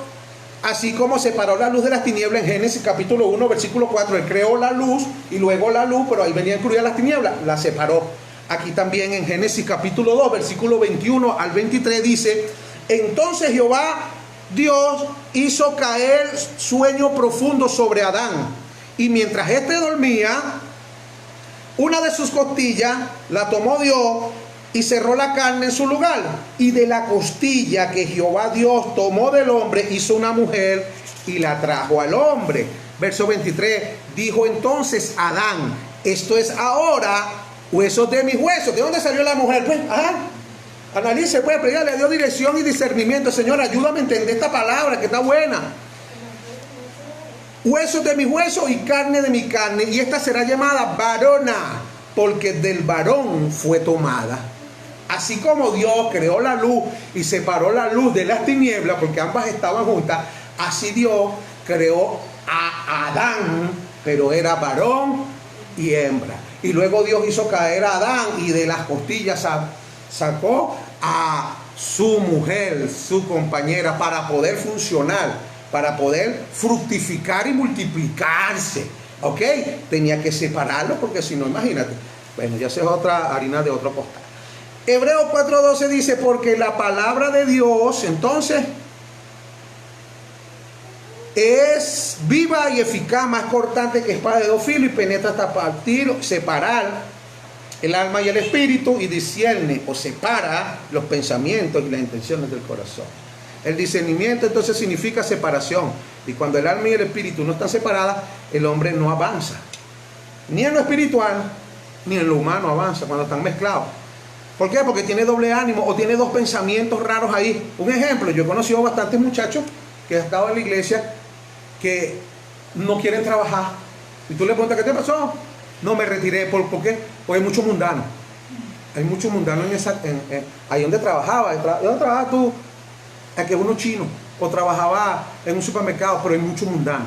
así como separó la luz de las tinieblas en Génesis capítulo 1, versículo 4. Él creó la luz y luego la luz, pero ahí venía incluida las tinieblas. La separó. Aquí también en Génesis capítulo 2, versículo 21 al 23 dice, entonces Jehová Dios hizo caer sueño profundo sobre Adán, y mientras éste dormía, una de sus costillas la tomó Dios y cerró la carne en su lugar, y de la costilla que Jehová Dios tomó del hombre hizo una mujer y la trajo al hombre. Verso 23, dijo entonces Adán, esto es ahora huesos de mis huesos. ¿De dónde salió la mujer? Pues, analice, pues, pero ella le dio dirección y discernimiento. Señor, ayúdame a entender esta palabra que está buena. Huesos de mis huesos y carne de mi carne, y esta será llamada varona, porque del varón fue tomada. Así como Dios creó la luz y separó la luz de las tinieblas, porque ambas estaban juntas, así Dios creó a Adán, pero era varón y hembra. Y luego Dios hizo caer a Adán y de las costillas sacó a su mujer, su compañera, para poder funcionar, para poder fructificar y multiplicarse. ¿Ok? Tenía que separarlo porque si no, imagínate. Bueno, ya esa es otra harina de otro costal. Hebreos 4:12 dice, porque la palabra de Dios, entonces, es viva y eficaz, más cortante que espada de dos filos, y penetra hasta partir, separar el alma y el espíritu, y discierne o separa los pensamientos y las intenciones del corazón. El discernimiento entonces significa separación, y cuando el alma y el espíritu no están separadas, el hombre no avanza, ni en lo espiritual ni en lo humano avanza cuando están mezclados. ¿Por qué? Porque tiene doble ánimo o tiene dos pensamientos raros ahí. Un ejemplo, yo he conocido bastantes muchachos que han estado en la iglesia que no quieren trabajar. Y tú le preguntas, ¿qué te pasó? No me retiré. ¿Por qué? Porque hay mucho mundano. Hay mucho mundano ahí donde trabajaba. ¿Dónde trabajabas tú? Aquí uno chino. O trabajaba en un supermercado, pero hay mucho mundano.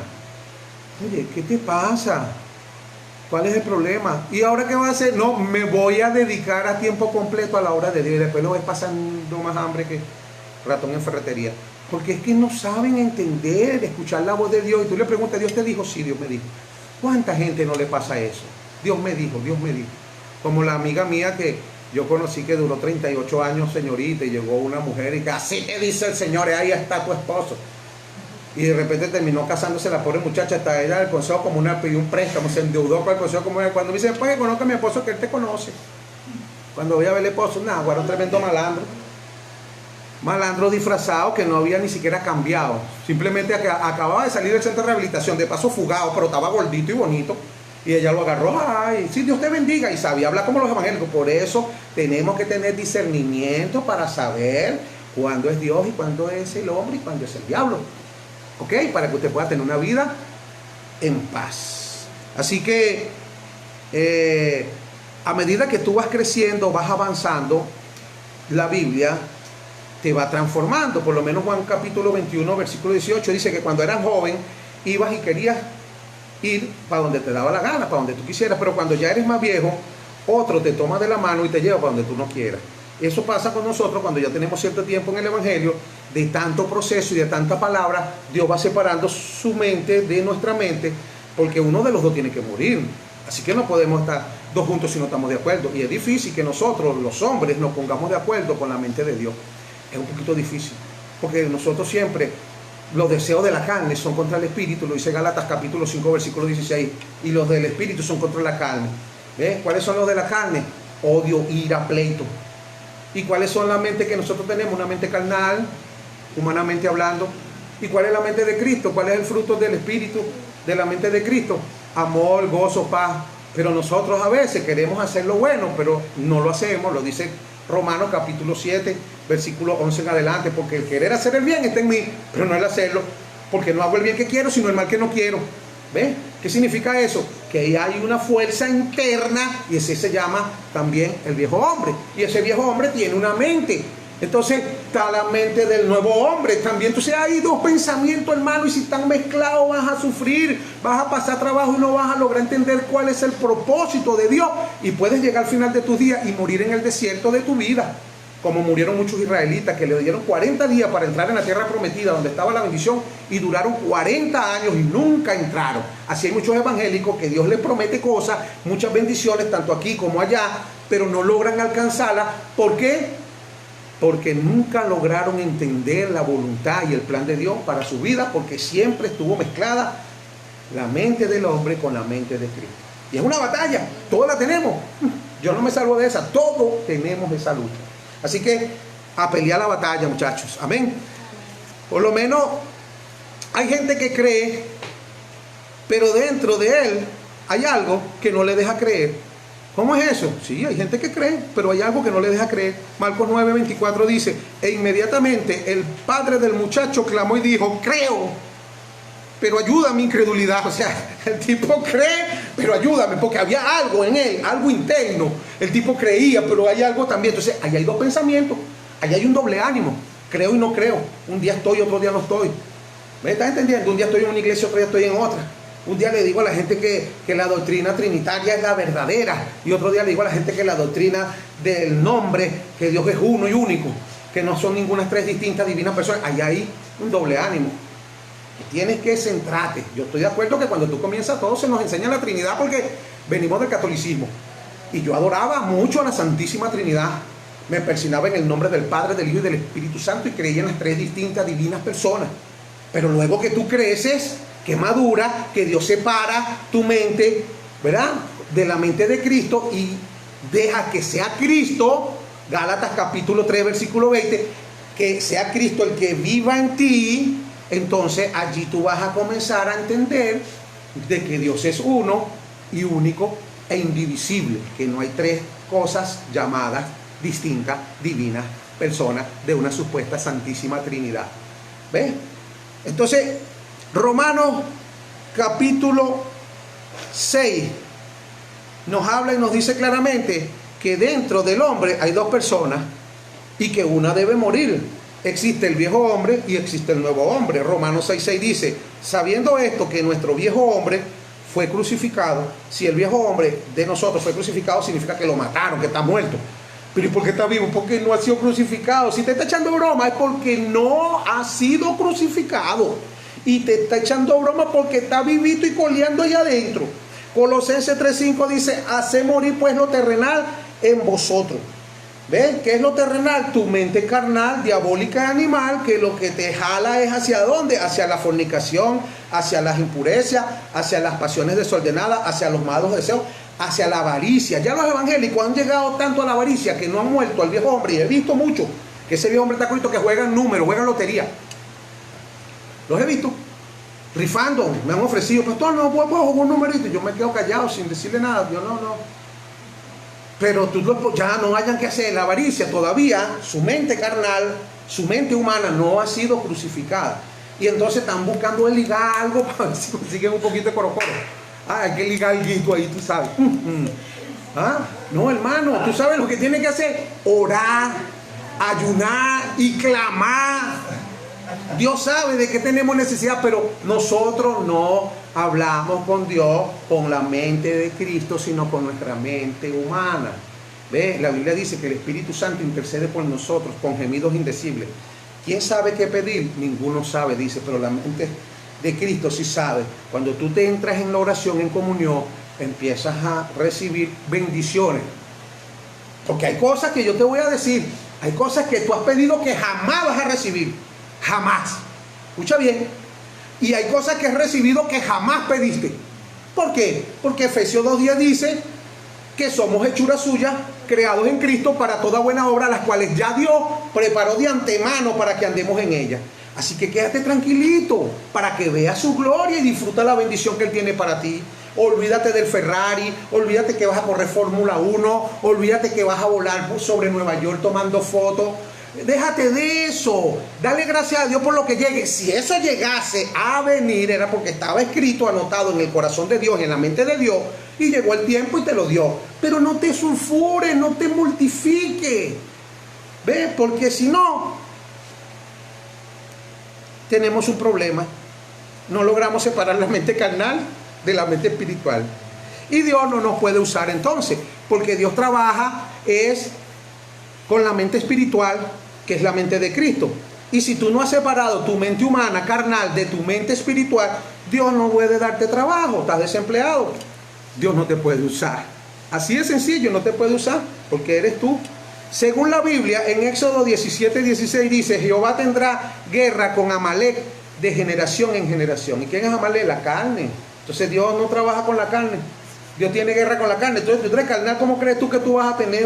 Oye, ¿qué te pasa? ¿Cuál es el problema? ¿Y ahora qué vas a hacer? No, me voy a dedicar a tiempo completo a la obra de Dios. Y después lo voy pasando más hambre que ratón en ferretería. Porque es que no saben entender, escuchar la voz de Dios. Y tú le preguntas, ¿Dios te dijo? Sí, Dios me dijo. ¿Cuánta gente no le pasa eso? Dios me dijo, Dios me dijo. Como la amiga mía que yo conocí que duró 38 años, señorita, y llegó una mujer y que así te dice el Señor, ahí está tu esposo. Y de repente terminó casándose la pobre muchacha, hasta ella del consejo comunal pidió un préstamo, se endeudó con el consejo comunal. Cuando me dice, después que conozca a mi esposo, que él te conoce. Cuando voy a ver el esposo, nada, era un tremendo malandro. Malandro disfrazado que no había ni siquiera cambiado. Simplemente acababa de salir del centro de rehabilitación, de paso fugado, pero estaba gordito y bonito. Y ella lo agarró, ay, sí, Dios te bendiga. Y sabía hablar como los evangélicos. Por eso tenemos que tener discernimiento para saber cuándo es Dios y cuándo es el hombre y cuándo es el diablo. ¿Ok? Para que usted pueda tener una vida en paz. Así que a medida que tú vas creciendo, vas avanzando, la Biblia te va transformando. Por lo menos Juan capítulo 21, versículo 18 dice que cuando eras joven, ibas y querías ir para donde te daba la gana, para donde tú quisieras, pero cuando ya eres más viejo, otro te toma de la mano y te lleva para donde tú no quieras. Eso pasa con nosotros cuando ya tenemos cierto tiempo en el Evangelio, de tanto proceso y de tanta palabra. Dios va separando su mente de nuestra mente, porque uno de los dos tiene que morir. Así que no podemos estar dos juntos si no estamos de acuerdo. Y es difícil que nosotros, los hombres, nos pongamos de acuerdo con la mente de Dios. Es un poquito difícil, porque nosotros siempre, los deseos de la carne son contra el espíritu, lo dice Gálatas capítulo 5, versículo 16, y los del espíritu son contra la carne. ¿Ves? ¿Cuáles son los de la carne? Odio, ira, pleito. ¿Y cuáles son la mente que nosotros tenemos? Una mente carnal, humanamente hablando. ¿Y cuál es la mente de Cristo? ¿Cuál es el fruto del espíritu de la mente de Cristo? Amor, gozo, paz. Pero nosotros a veces queremos hacer lo bueno, pero no lo hacemos. Lo dice Romanos capítulo 7, versículo 11 en adelante. Porque el querer hacer el bien está en mí, pero no el hacerlo. Porque no hago el bien que quiero, sino el mal que no quiero. ¿Ves? ¿Qué significa eso? Que hay una fuerza interna, y ese se llama también el viejo hombre. Y ese viejo hombre tiene una mente. Entonces está la mente del nuevo hombre también. Entonces hay dos pensamientos, hermano, y si están mezclados vas a sufrir, vas a pasar trabajo y no vas a lograr entender cuál es el propósito de Dios. Y puedes llegar al final de tus días y morir en el desierto de tu vida, como murieron muchos israelitas que le dieron 40 días para entrar en la tierra prometida donde estaba la bendición, y duraron 40 años y nunca entraron. Así hay muchos evangélicos que Dios les promete cosas, muchas bendiciones, tanto aquí como allá, pero no logran alcanzarlas. ¿Por qué? Porque nunca lograron entender la voluntad y el plan de Dios para su vida, porque siempre estuvo mezclada la mente del hombre con la mente de Cristo. Y es una batalla, todos la tenemos. Yo no me salvo de esa, todos tenemos esa lucha. Así que a pelear la batalla, muchachos. Amén. Por lo menos hay gente que cree, pero dentro de él hay algo que no le deja creer. ¿Cómo es eso? Sí, hay gente que cree, pero hay algo que no le deja creer. Marcos 9:24 dice, e inmediatamente el padre del muchacho clamó y dijo, creo, pero ayuda a mi incredulidad. O sea, el tipo cree, pero ayúdame, porque había algo en él, algo interno. El tipo creía, pero hay algo también. Entonces, ahí hay dos pensamientos, ahí hay un doble ánimo. Creo y no creo. Un día estoy, otro día no estoy. ¿Me estás entendiendo? Un día estoy en una iglesia, otro día estoy en otra. Un día le digo a la gente que la doctrina trinitaria es la verdadera, y otro día le digo a la gente que la doctrina del nombre, que Dios es uno y único, que no son ninguna tres distintas divinas personas. Ahí hay un doble ánimo. Tienes que centrarte. Yo estoy de acuerdo que cuando tú comienzas, todo se nos enseña la Trinidad, porque venimos del catolicismo. Y yo adoraba mucho a la Santísima Trinidad. Me persinaba en el nombre del Padre, del Hijo y del Espíritu Santo, y creía en las tres distintas divinas personas. Pero luego que tú creces, que madura, que Dios separa tu mente, ¿verdad?, de la mente de Cristo, y deja que sea Cristo, Gálatas capítulo 3, versículo 20, que sea Cristo el que viva en ti. Entonces allí tú vas a comenzar a entender de que Dios es uno y único e indivisible, que no hay tres cosas llamadas distintas, divinas personas de una supuesta Santísima Trinidad. ¿Ves? Entonces, Romanos capítulo 6, nos habla y nos dice claramente que dentro del hombre hay dos personas y que una debe morir. Existe el viejo hombre y existe el nuevo hombre. Romanos 6:6 dice, sabiendo esto, que nuestro viejo hombre fue crucificado. Si el viejo hombre de nosotros fue crucificado, significa que lo mataron, que está muerto. Pero ¿y por qué está vivo? Porque no ha sido crucificado. Si te está echando broma es porque no ha sido crucificado. Y te está echando broma porque está vivito y coleando allá adentro. Colosenses 3:5 dice, hace morir pues lo terrenal en vosotros. ¿Ves? ¿Qué es lo terrenal? Tu mente carnal, diabólica y animal, que lo que te jala es hacia dónde, hacia la fornicación, hacia las impurezas, hacia las pasiones desordenadas, hacia los malos deseos, hacia la avaricia. Ya los evangélicos han llegado tanto a la avaricia que no han muerto al viejo hombre. Y he visto mucho que ese viejo hombre está escrito que juegan números, juegan lotería. Los he visto rifando, me han ofrecido, pastor, no puedo jugar un numerito. Yo me quedo callado sin decirle nada. Yo no. Pero ya no hayan que hacer la avaricia. Todavía su mente carnal, su mente humana no ha sido crucificada. Y entonces están buscando ligar algo para ver si consiguen un poquito de corocoro. Hay que ligar algo ahí, tú sabes. No, hermano, tú sabes lo que tiene que hacer. Orar, ayunar y clamar. Dios sabe de qué tenemos necesidad, pero nosotros no hablamos con Dios con la mente de Cristo, sino con nuestra mente humana. ¿Ve? La Biblia dice que el Espíritu Santo intercede por nosotros con gemidos indecibles. ¿Quién sabe qué pedir? Ninguno sabe, dice, pero la mente de Cristo sí sabe. Cuando tú te entras en la oración, en comunión, empiezas a recibir bendiciones. Porque hay cosas que yo te voy a decir, hay cosas que tú has pedido que jamás vas a recibir. Jamás. Escucha bien. Y hay cosas que has recibido que jamás pediste. ¿Por qué? Porque Efesios 2:10 dice que somos hechura suya, creados en Cristo para toda buena obra, las cuales ya Dios preparó de antemano para que andemos en ellas. Así que quédate tranquilito para que veas su gloria y disfruta la bendición que Él tiene para ti. Olvídate del Ferrari, olvídate que vas a correr Fórmula 1, olvídate que vas a volar sobre Nueva York tomando fotos. Déjate de eso. Dale gracias a Dios por lo que llegue. Si eso llegase a venir, era porque estaba escrito, anotado en el corazón de Dios, en la mente de Dios, y llegó el tiempo y te lo dio. Pero no te sulfures, no te mortifiques. ¿Ves? Porque si no, tenemos un problema. No logramos separar la mente carnal de la mente espiritual. Y Dios no nos puede usar entonces, porque Dios trabaja con la mente espiritual, que es la mente de Cristo. Y si tú no has separado tu mente humana, carnal, de tu mente espiritual, Dios no puede darte trabajo. Estás desempleado, Dios no te puede usar. Así de sencillo, no te puede usar, porque eres tú. Según la Biblia, en Éxodo 17:16 dice, Jehová tendrá guerra con Amalek de generación en generación. ¿Y quién es Amalek? La carne. Entonces Dios no trabaja con la carne. Dios tiene guerra con la carne. Entonces tú eres carnal, ¿cómo crees tú que tú vas a tener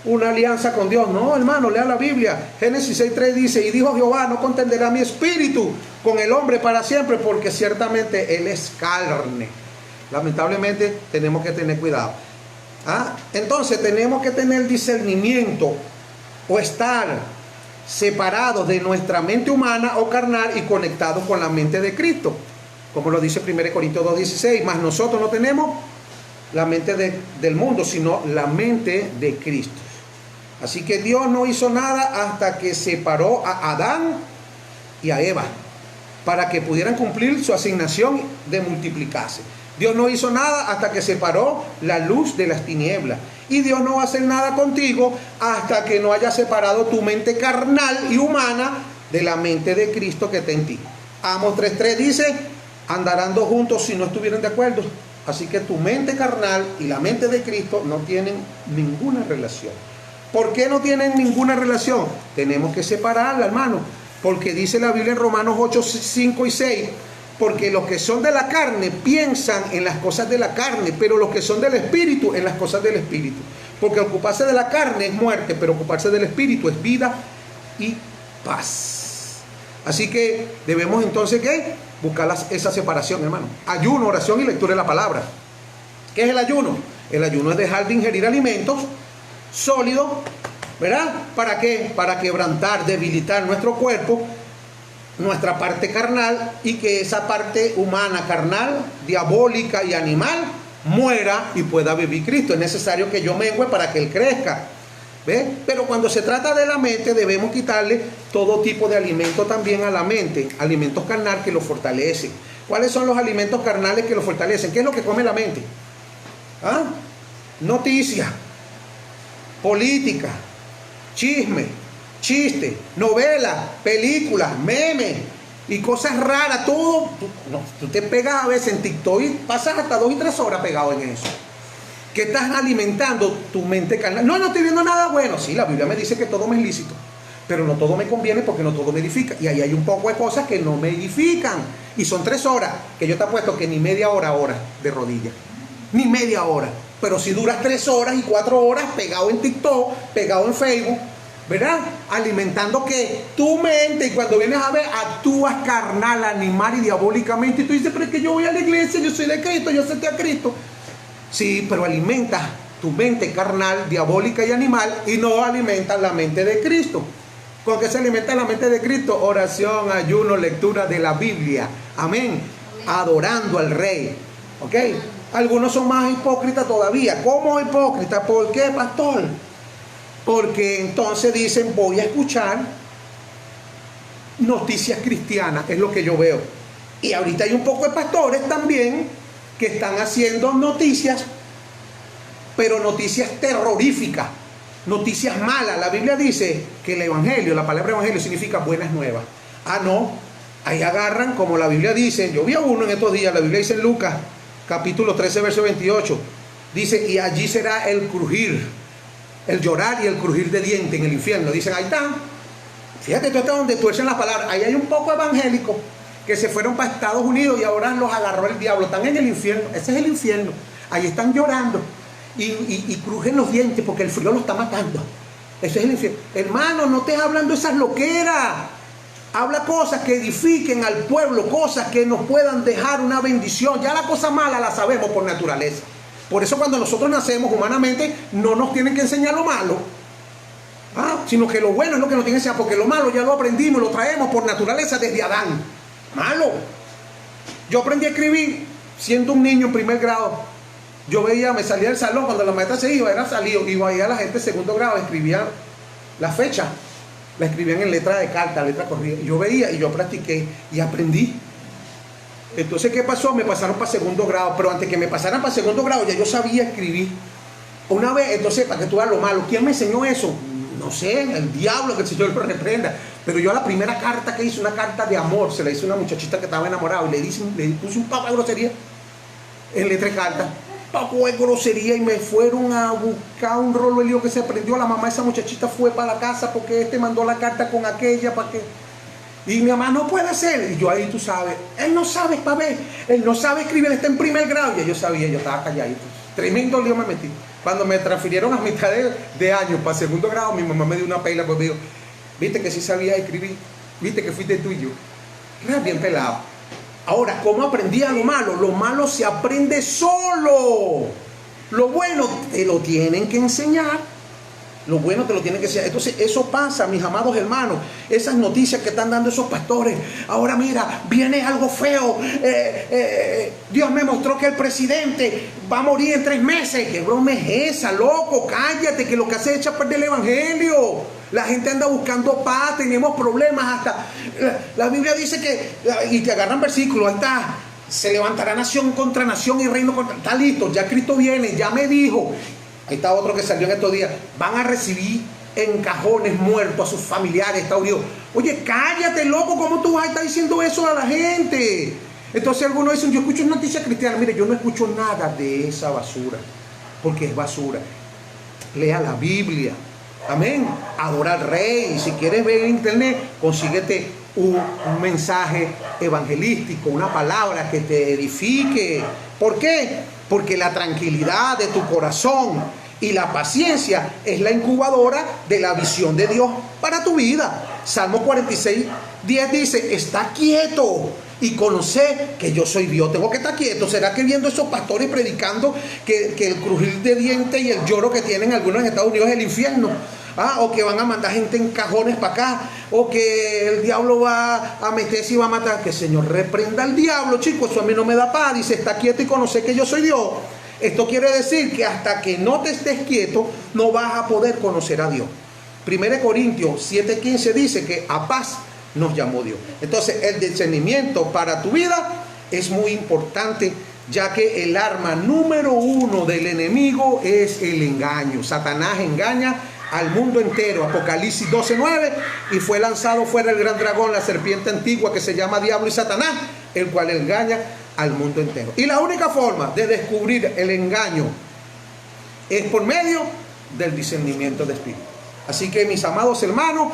una alianza con Dios? No, hermano, lea la Biblia. Génesis 6:3 dice, y dijo Jehová, no contenderá mi espíritu con el hombre para siempre, porque ciertamente él es carne. Lamentablemente tenemos que tener cuidado. Entonces tenemos que tener discernimiento o estar separados de nuestra mente humana o carnal y conectados con la mente de Cristo, como lo dice 1 Corintios 2:16. Mas nosotros no tenemos la mente del mundo, sino la mente de Cristo. Así que Dios no hizo nada hasta que separó a Adán y a Eva para que pudieran cumplir su asignación de multiplicarse. Dios no hizo nada hasta que separó la luz de las tinieblas. Y Dios no va a hacer nada contigo hasta que no haya separado tu mente carnal y humana de la mente de Cristo que está en ti. Amos 3:3 dice, andarán dos juntos si no estuvieran de acuerdo. Así que tu mente carnal y la mente de Cristo no tienen ninguna relación. ¿Por qué no tienen ninguna relación? Tenemos que separarla, hermano. Porque dice la Biblia en Romanos 8:5 y 6, porque los que son de la carne piensan en las cosas de la carne, pero los que son del Espíritu en las cosas del Espíritu. Porque ocuparse de la carne es muerte, pero ocuparse del Espíritu es vida y paz. Así que debemos entonces, ¿qué? Buscar esa separación, hermano. Ayuno, oración y lectura de la palabra. ¿Qué es el ayuno? El ayuno es dejar de ingerir alimentos sólidos, ¿verdad? ¿Para qué? Para quebrantar, debilitar nuestro cuerpo, nuestra parte carnal, y que esa parte humana, carnal, diabólica y animal muera y pueda vivir Cristo. Es necesario que yo mengüe para que Él crezca. ¿Ves? Pero cuando se trata de la mente, debemos quitarle todo tipo de alimento también a la mente, alimentos carnales que lo fortalecen. ¿Cuáles son los alimentos carnales que lo fortalecen? ¿Qué es lo que come la mente? ¿Ah? Noticias, política, chisme, chiste, novelas, películas, memes y cosas raras, todo. Tú te pegas a veces en TikTok y pasas hasta 2 y 3 horas pegado en eso. ¿Qué estás alimentando tu mente carnal? No estoy viendo nada bueno. Sí, la Biblia me dice que todo me es lícito, pero no todo me conviene porque no todo me edifica. Y ahí hay un poco de cosas que no me edifican. Y son 3 horas, que yo te apuesto que ni media hora de rodillas. Ni media hora. Pero si duras 3 horas y 4 horas pegado en TikTok, pegado en Facebook, ¿verdad? Alimentando que tu mente, y cuando vienes a ver, actúas carnal, animal y diabólicamente. Y tú dices, pero es que yo voy a la iglesia, yo soy de Cristo, yo acepté a Cristo. Sí, pero alimentas tu mente carnal, diabólica y animal y no alimentas la mente de Cristo. ¿Con qué se alimenta la mente de Cristo? Oración, ayuno, lectura de la Biblia. Amén. Adorando al Rey. ¿Ok? Algunos son más hipócritas todavía. ¿Cómo hipócritas? ¿Por qué, pastor? Porque entonces dicen, voy a escuchar noticias cristianas. Es lo que yo veo. Y ahorita hay un poco de pastores también que están haciendo noticias, pero noticias terroríficas, noticias malas. La Biblia dice que el evangelio, la palabra evangelio significa buenas nuevas. Ah, no, ahí agarran, como la Biblia dice, yo vi a uno en estos días, la Biblia dice en Lucas, capítulo 13, verso 28, dice, y allí será el crujir, el llorar y el crujir de dientes en el infierno. Dicen, ahí están, fíjate tú hasta donde tuercen las palabras, ahí hay un poco evangélico que se fueron para Estados Unidos y ahora los agarró el diablo, están en el infierno, ese es el infierno, ahí están llorando y crujen los dientes porque el frío los está matando, ese es el infierno. Hermano, no estés hablando esas loqueras, habla cosas que edifiquen al pueblo, cosas que nos puedan dejar una bendición. Ya la cosa mala la sabemos por naturaleza, por eso cuando nosotros nacemos humanamente no nos tienen que enseñar lo malo, sino que lo bueno es lo que nos tienen que enseñar, porque lo malo ya lo aprendimos, lo traemos por naturaleza desde Adán. Malo. Yo aprendí a escribir siendo un niño en primer grado. Yo veía, me salía del salón cuando la maestra se iba, era salido, y veía a la gente de segundo grado, escribía la fecha, la escribían en letra de carta, letra corrida. Yo veía y yo practiqué y aprendí. Entonces, ¿qué pasó? Me pasaron para segundo grado, pero antes que me pasaran para segundo grado ya yo sabía escribir. Una vez, entonces, para que tú veas lo malo, ¿quién me enseñó eso? No sé, el diablo, que el Señor lo reprenda. Pero yo la primera carta que hice, una carta de amor, se la hice a una muchachita que estaba enamorada y le puse un poco de grosería en letra de carta. Poco de grosería y me fueron a buscar un rolo de lío que se prendió. La mamá de esa muchachita fue para la casa porque mandó la carta con aquella para que... Y mi mamá, no puede ser. Y yo ahí, tú sabes, él no sabe, para ver, él no sabe escribir, él está en primer grado. Y yo sabía, yo estaba calladito. Tremendo lío me metí. Cuando me transfirieron a mitad de año para segundo grado, mi mamá me dio una pela, pues me dijo, viste que sí sabía escribir, viste que fuiste tú y yo. Era bien pelado. Ahora, ¿cómo aprendí a lo malo? Lo malo se aprende solo. Lo bueno te lo tienen que enseñar. Lo bueno te lo tienen que enseñar. Entonces, eso pasa, mis amados hermanos. Esas noticias que están dando esos pastores. Ahora mira, viene algo feo. Dios me mostró que el presidente va a morir en 3 meses. ¿Qué broma es esa, loco? Cállate, que lo que hace es echar a perder el evangelio. La gente anda buscando paz, tenemos problemas hasta... La Biblia dice que... Y te agarran versículos, ahí está. Se levantará nación contra nación y reino contra... Está listo, ya Cristo viene, ya me dijo. Ahí está otro que salió en estos días. Van a recibir en cajones muertos a sus familiares, Estados Unidos. Oye, cállate, loco, ¿cómo tú vas a estar diciendo eso a la gente? Entonces algunos dicen, yo escucho noticias cristianas. Mire, yo no escucho nada de esa basura, porque es basura. Lea la Biblia. Amén. Adora al Rey. Si quieres ver en internet, consíguete un mensaje evangelístico, una palabra que te edifique. ¿Por qué? Porque la tranquilidad de tu corazón y la paciencia es la incubadora de la visión de Dios para tu vida. Salmo 46, 10 dice, está quieto y conocer que yo soy Dios. Tengo que estar quieto. ¿Será que viendo esos pastores predicando que el crujir de dientes y el lloro que tienen algunos en Estados Unidos es el infierno? O que van a mandar gente en cajones para acá, o que el diablo va a meterse y va a matar. Que el Señor reprenda al diablo, chicos, eso a mí no me da paz. Dice, está quieto y conocer que yo soy Dios. Esto quiere decir que hasta que no te estés quieto, no vas a poder conocer a Dios. 1 Corintios 7:15 dice que a paz nos llamó Dios. Entonces, el discernimiento para tu vida es muy importante, ya que el arma número 1 del enemigo es el engaño. Satanás engaña al mundo entero. Apocalipsis 12:9, y fue lanzado fuera el gran dragón, la serpiente antigua que se llama Diablo y Satanás, el cual engaña al mundo entero. Y la única forma de descubrir el engaño es por medio del discernimiento de espíritu. Así que, mis amados hermanos,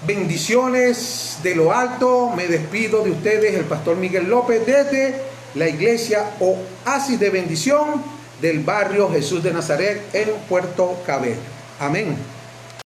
bendiciones de lo alto. Me despido de ustedes, el pastor Miguel López, desde la iglesia Oasis de Bendición del barrio Jesús de Nazaret en Puerto Cabello. Amén.